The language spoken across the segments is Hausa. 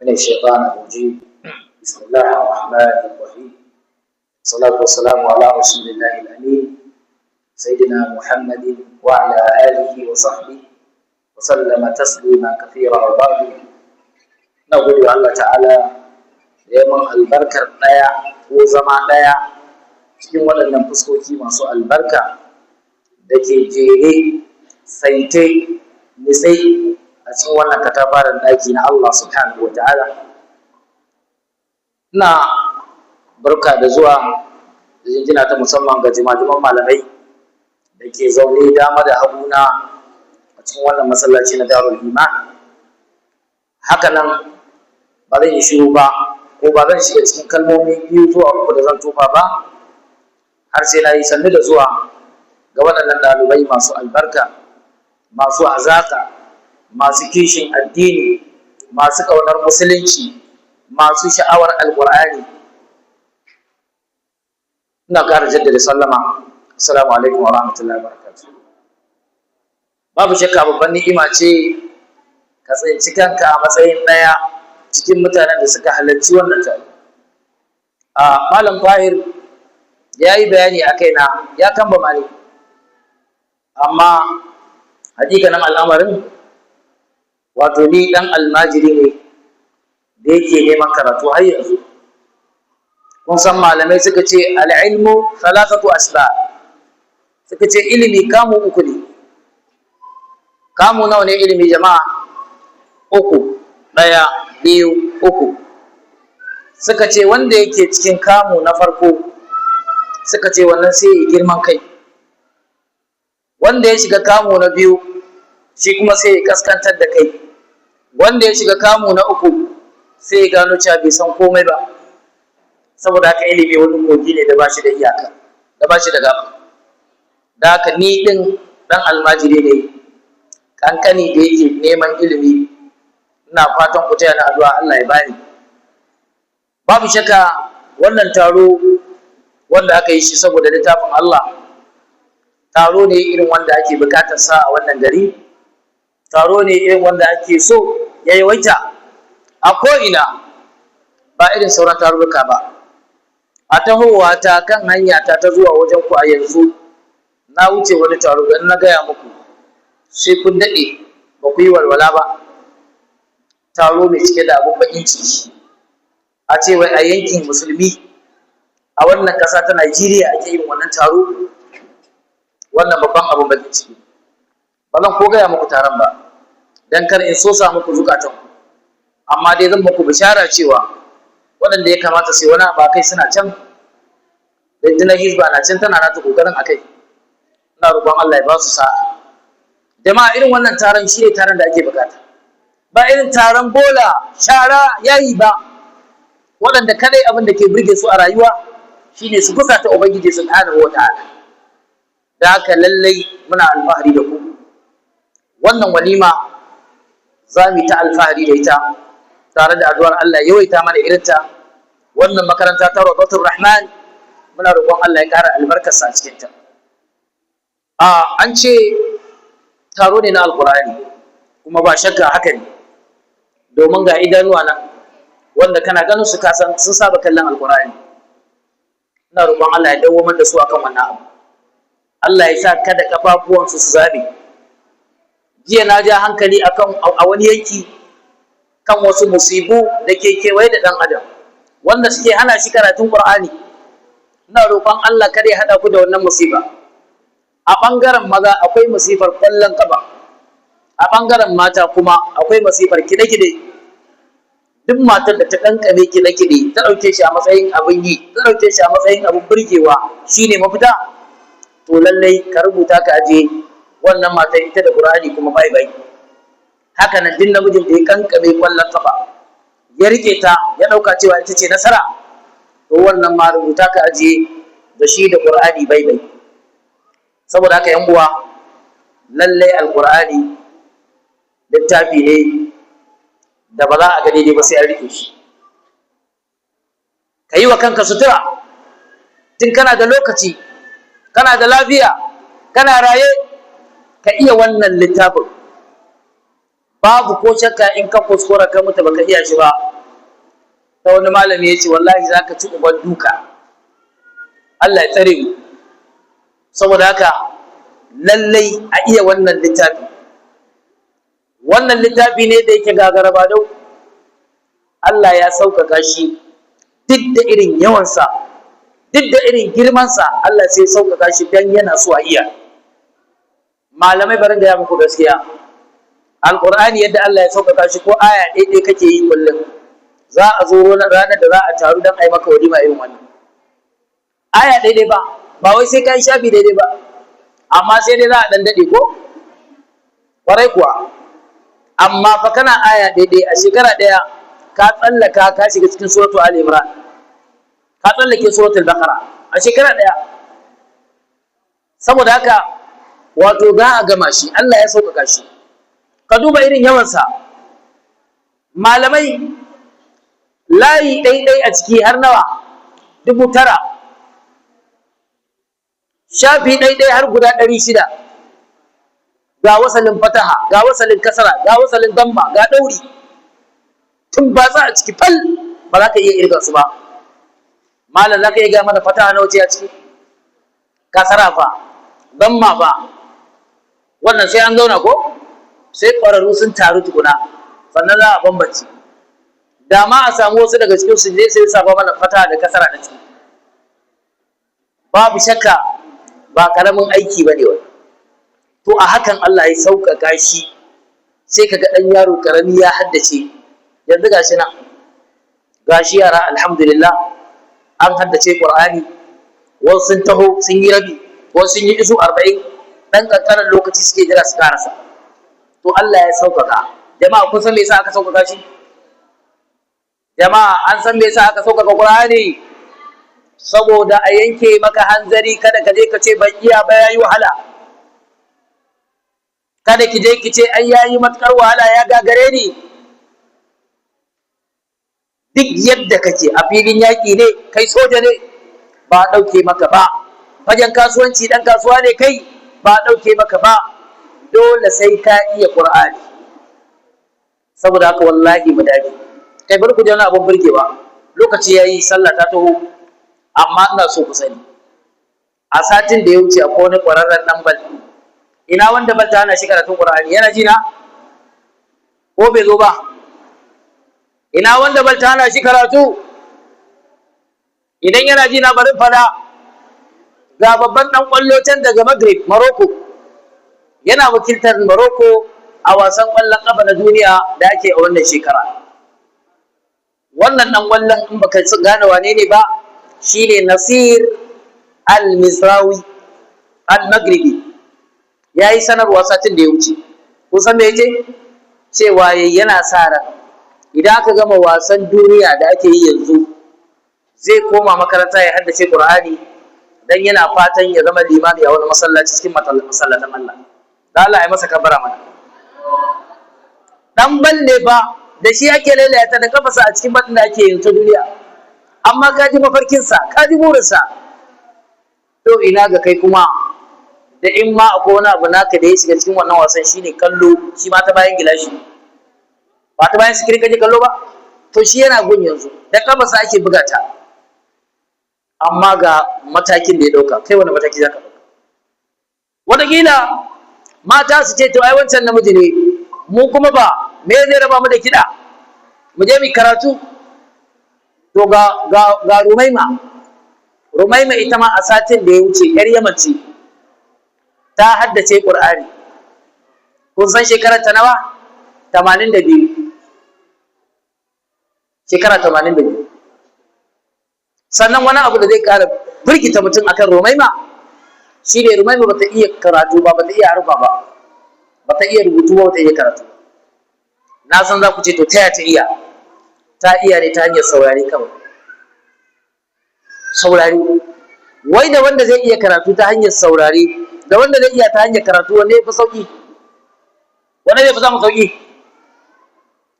من الشيطان الرجيم. بسم الله الرحمن الرحيم. الصلاة والسلام على رسول الله الأمين سيدنا محمد وعلى آله وصحبه وسلم تسليما كثيرا. وبعد نقول الله تعالى neman albarkar ɗaya ko zama ɗaya cikin waɗannan fuskoki masu albarka da ke jere saite nitsai a cikin wannan katafaren ɗaki na Allah subhanahu wa ta'ala. Ina barka da zuwa da jinjina ta musamman ga jimajiman malamai da ke zaune dama da haguna a cikin wannan masallaci na Darul Iman. Haka nan ba zan yi shiru ba ko ba zan shiga cikin kalmomi biyu zuwa uku da zan tofa ba har sai na yi sannu da zuwa ga waɗannan ɗalibai masu albarka, masu azaka, masu kishin addini, masu ƙaunar musulunci, masu sha'awar alƙur'ani. Ina ƙara jaddada sallama. Assalamu alaikum wa rahmatullahi wa barakatuh. Babu shakka babban ni'ima ce ka tsinci kanka a matsayin ɗaya cikin mutanen da suka halarci wannan taro. Malam Fahir ya yi bayani a kaina, ya kambama ni, amma hakikanin al'amarin wato ni ɗan almajiri ne da yake neman karatu har yanzu. Kun san malamai suka ce al'ilmu salasatu asba, suka ce ilimi kamu uku ne. Kamu nawa ne ilimi jama'a? Uku. Ɗaya, biyu, uku. Suka ce wanda yake cikin kamu na farko, suka ce wannan sai ya girman kai. Wanda ya shiga kamu na biyu, shi kuma sai ya kaskantar da kai. Wanda ya shiga kamu na uku, sai ya gano cewa bai san komai ba. Saboda haka ilimi wani kogi ne da ba shi da iyaka, da ba shi da gaba. Da haka ni ɗin ɗan almajiri ne, kankani da yake neman ilimi. Ina fatan ku taya ni addu'a Allah ya bani. Babu shakka wannan taro wanda aka yi shi saboda littafin Allah, taro ne irin wanda ake bukatar sa a wannan gari, taro ne irin wanda ake so ya yawaita a ko'ina, ba irin sauran tarurruka ba. A tahowa ta kan hanya ta zuwa wajen ku a yanzu, na wuce wani taro da na gaya muku sai kun daɗe ba ku yi walwala ba. Taro mai cike da abun bakin ciki, a ce wai a yankin musulmi a wannan ƙasa ta Najeriya ake yin wannan taro. Wannan babban abun bakin ciki. Ba zan ko gaya muku taron ba dan kar in sosa muku zukatan, amma dai zan muku bishara cewa waɗanda ya kamata sai wani abu kai suna can, rundunar hizba na can tana nata kokarin akai. Ina roƙon Allah ya ba su sa'a. Jama'a, irin wannan taron shi ne taron da ake bukata, ba irin taron bola shara yayi ba. Waɗanda kadai abin da ke burge su a rayuwa shine su fusata ubangiji subhanahu wataala. Da haka lallai muna alfahari da ku. Wannan walima za mu ta alfahari da ita tare da addu'ar Allah ya yawaita mana irinta. Wannan makaranta ta Rawdatul Rahman muna roƙon Allah ya ƙara albarkarsa a cikin ta. An ce taro ne na Alƙur'ani, kuma ba shakka haka ne, domin ga idanuwa nan wanda kana ganin su kasan sun saba kallon Alƙur'ani. Ina roƙon Allah ya dawwamar da su akan wannan abu. Allah ya sa kada kafafuwansu su zabe. Jiya na ja hankali akan a wani yanki kan wasu musibu da ke kewaye da ɗan adam wanda suke hana shi karatun Ƙur'ani. Ina roƙon Allah kada ya haɗa ku da wannan musiba. A ɓangaren maza akwai musifar ƙwallon ƙafa, a ɓangaren mata kuma akwai masifar kide-kide. Duk matar da ta ɗanƙame kide-kide ta ɗauke shi a matsayin abin yi, ta ɗauke shi a matsayin abin burgewa shine mafita, to lallai ka rubuta ka aje wannan matar ita da Qur'ani kuma bai bai. Haka nan duk namijin da ya ƙanƙame ƙwallon ƙafa ya rike ta ya ɗauka cewa ita ce nasara, to wannan ma rubuta ka aje da shi da Qur'ani bai bai. Saboda haka yan uwa, lallai Alƙur'ani littafi ne da ba za a ga daidai ba sai an rike shi. Ka yi wa kanka sutura tun kana da lokaci, kana da lafiya, kana raye, ka iya wannan littafin. babu ko shakka in ka kuskura ka mutu baka iya shi ba, ta wani malami ya ce wallahi za ka ci uban duka. Allah ya tsare mu. Saboda haka lallai a iya wannan littafi. Wannan littafi ne da yake gagara ba dau. Allah ya sauƙaƙa shi duk da irin yawansa, duk da irin girmansa, Allah sai sauƙaƙa shi don yana so a iya. Malamai barin da ya muku gaskiya, Alƙur'ani yadda Allah ya sauƙaƙa shi ko aya ɗaiɗai kake yi kullum, za a zo ranar da za a taru don a yi maka walima irin wannan. Aya ɗaiɗai ba wai sai ka yi shafi daidai ba, amma sai dai za a ɗan daɗe ko? Ƙwarai kuwa. Amma fa kana aya ɗaiɗai a shekara ɗaya ka tsallaka ka shiga cikin suratul Ali Imran, ka tsallake suratul Baqara a shekara ɗaya. Saboda haka wato za a gama shi, Allah ya sauƙaƙa shi. Ka duba irin yawansa. Malamai layi ɗaiɗai a ciki har nawa? 9,000. Shafi ɗaiɗai har guda 600. Ga wasalin fataha, ga wasalin kasara, ga wasalin damma, ga ɗauri. Tun ba za a ciki fal, ba za ka iya irga su ba. Malam za ka iya gaya mana fataha nawa ce a ciki? Kasara fa, damma fa. Wannan sai an zauna ko? Sai ƙwararru sun taru tukuna, sannan za a bambance. Da ma a samu wasu daga cikin su je sai saba mana fataha da kasara da ciki. Babu shakka ba karamin aiki ba ne wani. To a hakan Allah ya sauƙaƙa shi, sai kaga ɗan yaro ƙarami ya haddace. Yanzu gashi nan, gashi yara alhamdulillah an haddace Qur'ani, wasu sun taho sun yi rabi, wasu sun yi izu 40, ɗan ƙanƙanin lokaci suke jira su karasa. To Allah ya sauƙaƙa. Jama'a kun san me yasa aka sauƙaƙa shi? Jama'a an san me yasa aka sauƙaƙa Qur'ani? Saboda a yanke maka hanzari, kada ka je ka ce ban iya ba, yayi wahala. Kada ki je ki ce ai yayi matukar wahala, ya gagare ni. Duk yadda kake a filin yaƙi ne, kai soja ne, ba a ɗauke maka ba. Fagen kasuwanci ɗan kasuwa ne kai, ba a ɗauke maka ba. Dole sai ka iya Qur'ani. Saboda haka wallahi mu dage. Kai bari ku ji wani abin burgewa. Lokaci yayi, sallah ta taho, amma ina so ku sani. A satin da ya wuce akwai wani ƙwararren ɗan bal. Ina wanda bal ta hana shi karatun Qur'ani, yana ji na? Ko bai zo ba? Ina wanda bal ta hana shi karatu? Idan yana ji na bari fada. Ga babban ɗan ƙwallo can daga Maghrib, Morocco. Yana wakiltar Morocco a wasan ƙwallon ƙafa na duniya da ake a wannan shekara. Wannan ɗan ƙwallon in baka gane wane ne ba, shine Nasir Al-Misrawi Al-Maghribi. Ya yi sanarwa satin da ya wuce. Kun san me yace? Cewa yana sa ran idan aka gama wasan duniya da ake yi yanzu, zai koma makaranta ya haddace Qur'ani, dan yana fatan ya zama limami a wani masallaci cikin masallatan Allah. Da Allah ya masa kabara mana. Dan balle fa da shi ake lalata da kafasa a cikin badin da ake yin ta duniya. Amma ka ji mafarkinsa, ka ji burinsa. To ina ga kai kuma da in ma akwai wani abu naka da ya shiga cikin wannan wasan shine kallo, shi ma ta bayan gilashi. Ba ta bayan sikirin kaje kallo ba? To shi yana gun yanzu, da kafasa ake buga ta. Amma ga matakin da ya ɗauka, kai wani mataki za ka ɗauka? Wataƙila mata su ce to ai wancan namiji ne, mu kuma ba, me zai raba mu da kiɗa? Mu je mu karatu. To ga Rumaima ita ma a satin da ya wuce, ‘yar Yaman ce, ta haddace Ƙur'ani. Kun san shekarar ta nawa? 82. Shekara 82. Sannan wani abu da zai ƙara firgita mutum akan Rumaima shi ne Rumaima bata iya karatu ba, bata iya harufa ba, bata iya rubutu ba, bata iya karatu. Na san za ku ce to ta iya? Ta iya ne ta hanyar saurari kawai. Saurari. Wai da wanda zai iya karatu ta hanyar saurari, da wanda zai iya ta hanyar karatu, wanne ya fi sauƙi? Wanne zai fi samun sauƙi?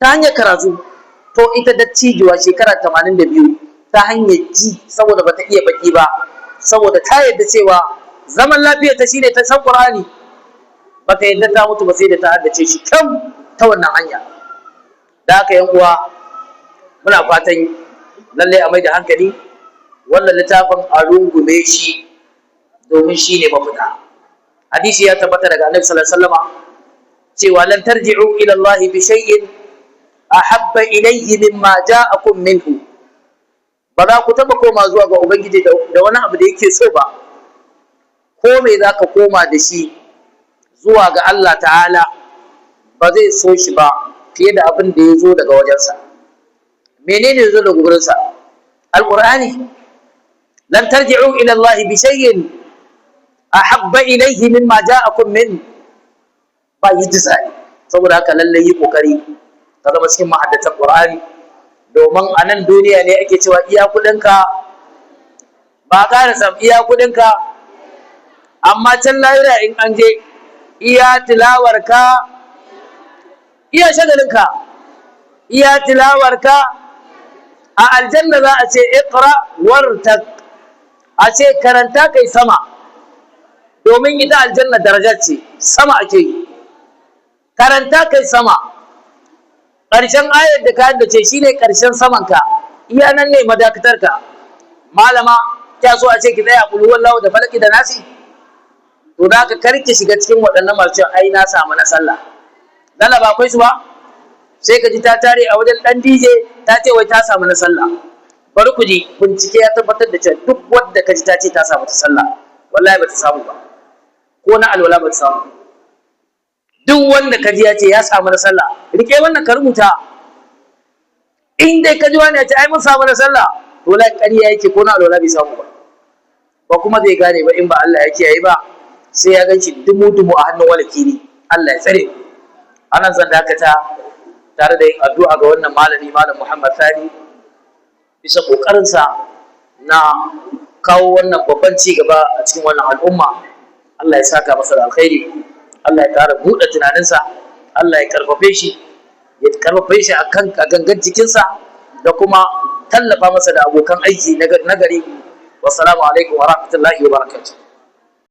Ta hanyar karatu. To ita dattijuwa shekara 82 ta hanyar ji, saboda bata iya baki ba, saboda ta yadda cewa zaman lafiyar ta shine ta san Qur'ani, bata yadda ta mutu ba sai da ta haddace shi kam ta wannan hanya. Da haka yan uwa muna fatan lalle a mai da hankali wannan littafin a rungume shi domin shi ne mafita. Hadisi ya tabbata daga Annabi sallallahu alaihi wasallam cewa lan tarji'u ila Allah bi shay'in ahabba ilayhi mimma ja'akum minhu. Ba za ku taba koma zuwa ga Ubangiji da wani abu da yake so ba, ko me za ka koma da shi zuwa ga Allah ta'ala ba zai so shi ba fiye da abin da ya zo daga wajensa. Menene ya zo daga gurinsa? Al-Qur'ani. Lan tarji'u ila Allah bi shay'in ahabba ilayhi mimma ja'akum min. Ba yi tisai. Saboda haka lalle yi kokari ka zama cikin mahaddatan Qur'ani, domin a nan duniya ne ake cewa iya kudinka ba ka da sam iya kudinka, amma can lahira in an je iya tilawarka iya shagalinka iya tilawarka. A aljanna za a ce iqra wartaq, a ce karanta kai sama, domin ita aljanna daraja ce, sama ake yi. Karanta kai sama, ƙarshen ayar da ka haddace shine ƙarshen samanka, iya nan ne madakatarka. Malama ta so a ce ki tsaya kulu wallahu da falaki da nasi, to da ka karki shiga cikin waɗannan masu ai na samu na sallah. Dala ba akwai su ba, sai ka ji ta tare a wajen ɗan DJ ta ce wai ta samu na sallah. Bari ku ji, bincike ya tabbatar da cewa duk wadda ka ji ta ce ta samu ta sallah, wallahi ba ta samu ba, ko na alwala ba ta samu. Duk wanda ka ji ya ce ya samu na sallah, rike wannan ka rubuta. In dai ka ji wani ya ce ai mun samu na sallah, to lai ƙarya yake, ko na alwala bai samu ba. Ba kuma zai gane ba in ba Allah ya kiyaye ba, sai ya ganci dumu-dumu a hannun walakiri. Allah ya tsare. Anan zan dakata tare da yin addu'a ga wannan malami, Malam Muhammad Sani, bisa ƙoƙarinsa na kawo wannan babban ci gaba a cikin wannan al'umma. Allah ya saka masa da alkhairi, Allah ya ƙara buɗe tunaninsa, Allah ya ƙarfafe shi a gangan jikinsa, da kuma tallafa masa da abokan aiki na gari. Wassalamu alaikum wa rahmatullahi wa barakatuh.